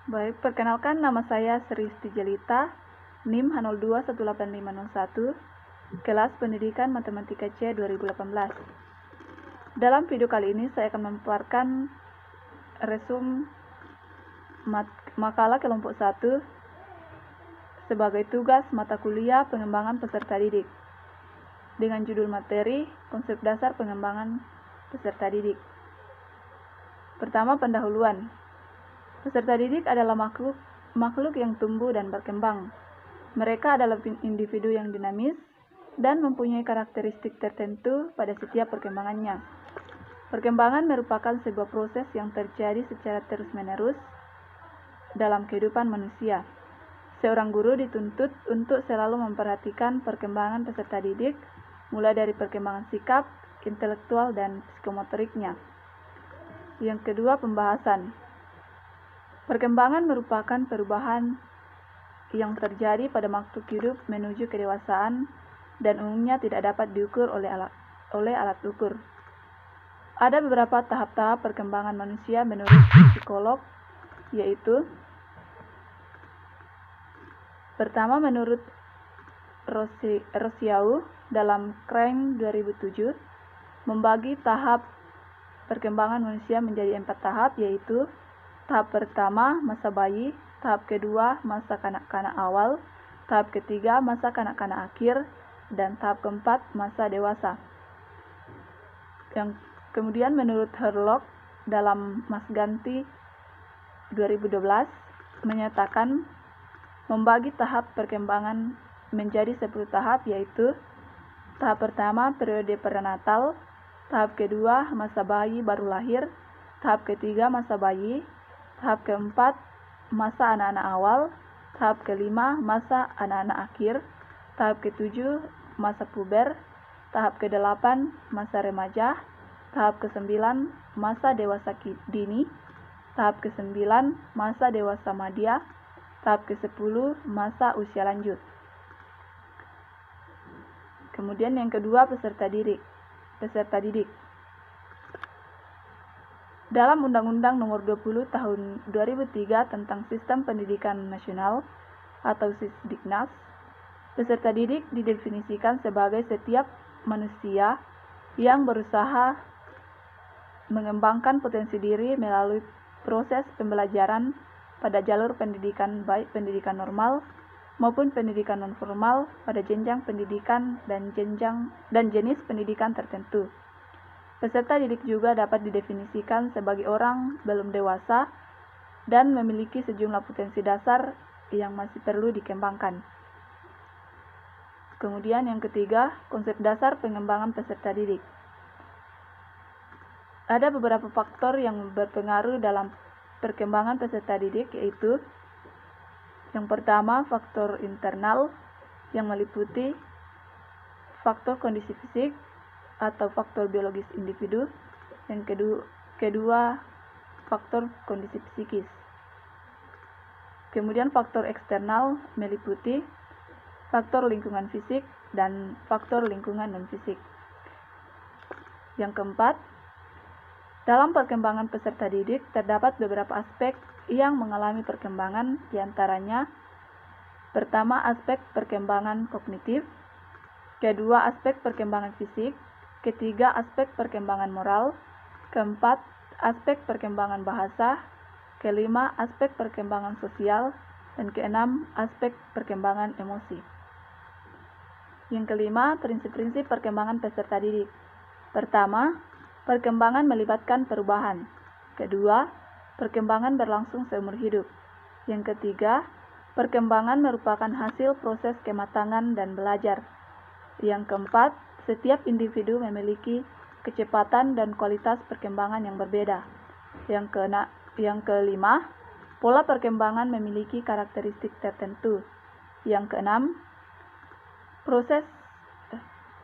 Baik, perkenalkan nama saya Sri Stijelita, NIM H021851, kelas Pendidikan Matematika C 2018. Dalam video kali ini saya akan memaparkan resum makalah kelompok 1 sebagai tugas mata kuliah pengembangan peserta didik dengan judul materi konsep dasar pengembangan peserta didik. Pertama, pendahuluan. Peserta didik adalah makhluk yang tumbuh dan berkembang. Mereka adalah individu yang dinamis dan mempunyai karakteristik tertentu pada setiap perkembangannya. Perkembangan merupakan sebuah proses yang terjadi secara terus-menerus dalam kehidupan manusia. Seorang guru dituntut untuk selalu memperhatikan perkembangan peserta didik, mulai dari perkembangan sikap, intelektual, dan psikomotoriknya. Yang kedua, pembahasan. Perkembangan merupakan perubahan yang terjadi pada makhluk hidup menuju kedewasaan dan umumnya tidak dapat diukur oleh alat ukur. Ada beberapa tahap-tahap perkembangan manusia menurut psikolog, yaitu pertama, menurut Rousseau dalam Crank 2007, membagi tahap perkembangan manusia menjadi 4 tahap, yaitu tahap pertama, masa bayi, tahap kedua, masa kanak-kanak awal, tahap ketiga, masa kanak-kanak akhir, dan tahap keempat, masa dewasa. Yang kemudian menurut Herlock dalam Mas Ganti 2012 menyatakan membagi tahap perkembangan menjadi 10 tahap, yaitu tahap pertama, periode prenatal, tahap kedua, masa bayi baru lahir, tahap ketiga, masa bayi, tahap keempat, masa anak-anak awal, tahap kelima, masa anak-anak akhir, tahap ketujuh, masa puber, tahap kedelapan, masa remaja, tahap kesembilan, masa dewasa dini, tahap kesembilan, masa dewasa madya, tahap ke-10, masa usia lanjut. Kemudian yang kedua, peserta didik. Dalam Undang-Undang Nomor 20 Tahun 2003 tentang Sistem Pendidikan Nasional atau Sisdiknas, peserta didik didefinisikan sebagai setiap manusia yang berusaha mengembangkan potensi diri melalui proses pembelajaran pada jalur pendidikan, baik pendidikan normal maupun pendidikan non-formal pada jenjang pendidikan dan jenis pendidikan tertentu. Peserta didik juga dapat didefinisikan sebagai orang belum dewasa dan memiliki sejumlah potensi dasar yang masih perlu dikembangkan. Kemudian yang ketiga, konsep dasar pengembangan peserta didik. Ada beberapa faktor yang berpengaruh dalam perkembangan peserta didik, yaitu yang pertama, faktor internal yang meliputi faktor kondisi fisik atau faktor biologis individu. Yang kedua, faktor kondisi psikis. Kemudian faktor eksternal meliputi faktor lingkungan fisik dan faktor lingkungan non-fisik. Yang keempat, dalam perkembangan peserta didik terdapat beberapa aspek yang mengalami perkembangan, diantaranya pertama, aspek perkembangan kognitif, kedua, aspek perkembangan fisik, ketiga, aspek perkembangan moral, keempat, aspek perkembangan bahasa, kelima, aspek perkembangan sosial, dan keenam, aspek perkembangan emosi. Yang kelima, prinsip-prinsip perkembangan peserta didik. Pertama, perkembangan melibatkan perubahan. Kedua, perkembangan berlangsung seumur hidup. Yang ketiga, perkembangan merupakan hasil proses kematangan dan belajar. Yang keempat, setiap individu memiliki kecepatan dan kualitas perkembangan yang berbeda. Yang kelima, pola perkembangan memiliki karakteristik tertentu. Yang keenam, proses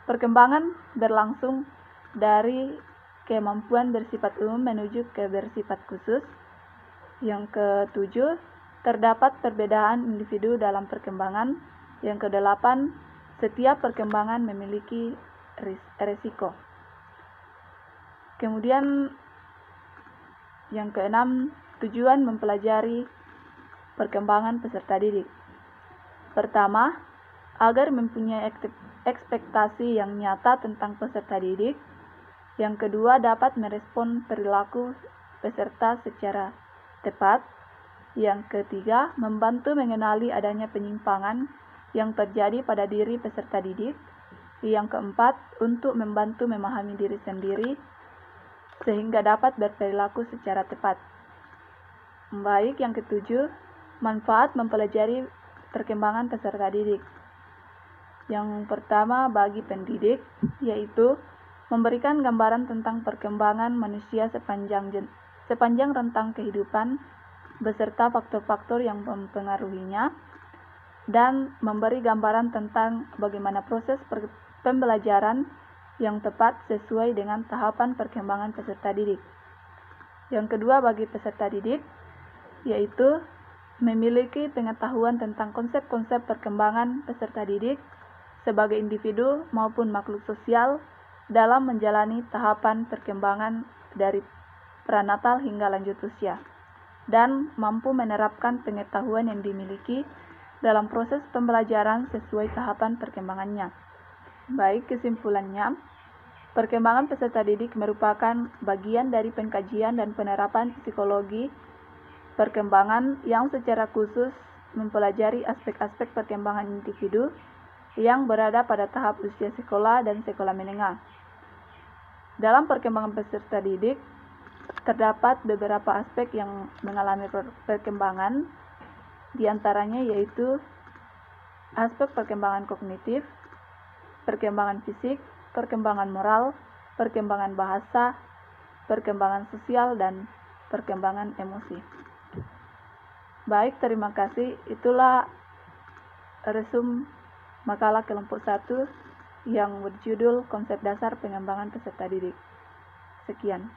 perkembangan berlangsung dari kemampuan bersifat umum menuju ke bersifat khusus. Yang ketujuh, terdapat perbedaan individu dalam perkembangan. Yang kedelapan, setiap perkembangan memiliki resiko. Kemudian yang keenam, tujuan mempelajari perkembangan peserta didik. Pertama, agar mempunyai ekspektasi yang nyata tentang peserta didik. Yang kedua, dapat merespon perilaku peserta secara tepat. Yang ketiga, membantu mengenali adanya penyimpangan yang terjadi pada diri peserta didik. Yang keempat, untuk membantu memahami diri sendiri sehingga dapat berperilaku secara tepat. Baik, yang ketujuh, manfaat mempelajari perkembangan peserta didik. Yang pertama, bagi pendidik, yaitu memberikan gambaran tentang perkembangan manusia sepanjang rentang kehidupan beserta faktor-faktor yang mempengaruhinya, dan memberi gambaran tentang bagaimana proses pembelajaran yang tepat sesuai dengan tahapan perkembangan peserta didik. Yang kedua, bagi peserta didik, yaitu memiliki pengetahuan tentang konsep-konsep perkembangan peserta didik sebagai individu maupun makhluk sosial dalam menjalani tahapan perkembangan dari pranatal hingga lanjut usia, dan mampu menerapkan pengetahuan yang dimiliki dalam proses pembelajaran sesuai tahapan perkembangannya. Baik, kesimpulannya, perkembangan peserta didik merupakan bagian dari pengkajian dan penerapan psikologi perkembangan yang secara khusus mempelajari aspek-aspek perkembangan individu yang berada pada tahap usia sekolah dan sekolah menengah. Dalam perkembangan peserta didik, terdapat beberapa aspek yang mengalami perkembangan, diantaranya yaitu aspek perkembangan kognitif, perkembangan fisik, perkembangan moral, perkembangan bahasa, perkembangan sosial, dan perkembangan emosi. Baik, terima kasih. Itulah resum makalah kelompok 1 yang berjudul Konsep Dasar Pengembangan Peserta Didik. Sekian.